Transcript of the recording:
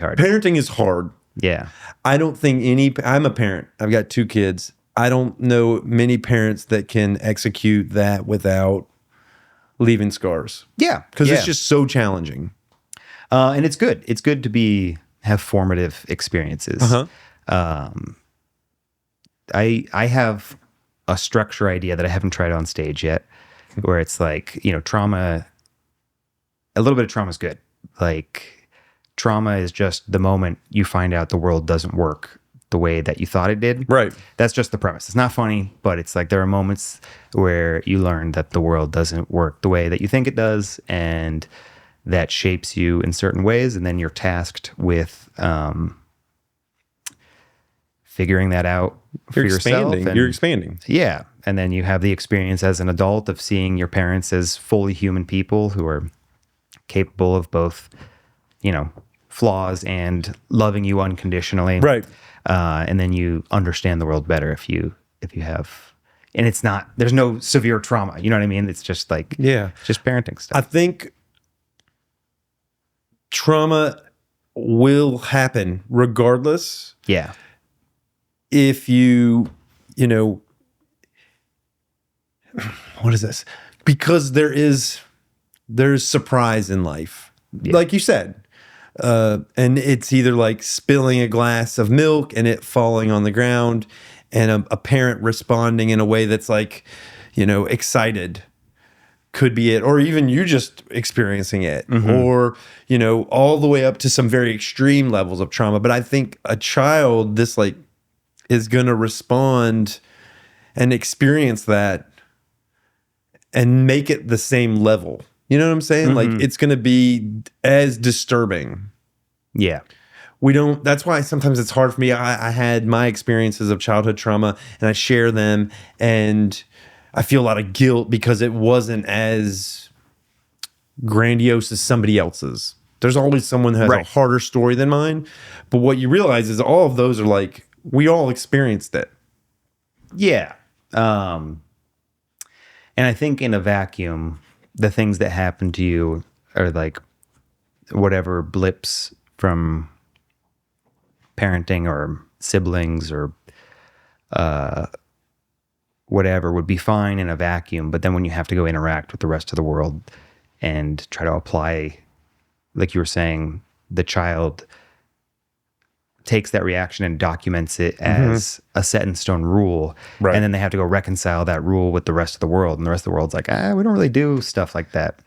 hard. Parenting is hard. Yeah. I don't think I'm a parent. I've got 2 kids. I don't know many parents that can execute that without leaving scars. Yeah. Because it's just so challenging. And it's good. It's good to have formative experiences. I have a structure idea that I haven't tried on stage yet, where it's like, trauma, a little bit of trauma is good. Like, trauma is just the moment you find out the world doesn't work the way that you thought it did. Right. That's just the premise. It's not funny, but it's like there are moments where you learn that the world doesn't work the way that you think it does, and that shapes you in certain ways, and then you're tasked with figuring that out for yourself. You're expanding. Yeah. And then you have the experience as an adult of seeing your parents as fully human people who are capable of both, flaws and loving you unconditionally. Right. And then you understand the world better if you have, and there's no severe trauma. You know what I mean? It's just like, just parenting stuff. I think trauma will happen regardless. Yeah. If you what is this? Because there's surprise in life, like you said. And it's either like spilling a glass of milk and it falling on the ground, and a parent responding in a way that's like, excited could be it, or even you just experiencing it, or, all the way up to some very extreme levels of trauma. But I think a child, is going to respond and experience that and make it the same level. You know what I'm saying? Like, it's going to be as disturbing. Yeah. That's why sometimes it's hard for me. I had my experiences of childhood trauma and I share them, and I feel a lot of guilt because it wasn't as grandiose as somebody else's. There's always someone who has a harder story than mine. But what you realize is all of those are like, we all experienced it. Yeah. And I think in a vacuum, the things that happen to you are like whatever blips from parenting or siblings or whatever would be fine in a vacuum. But then when you have to go interact with the rest of the world and try to apply, like you were saying, the child takes that reaction and documents it as a set in stone rule. Right. And then they have to go reconcile that rule with the rest of the world. And the rest of the world's like, we don't really do stuff like that.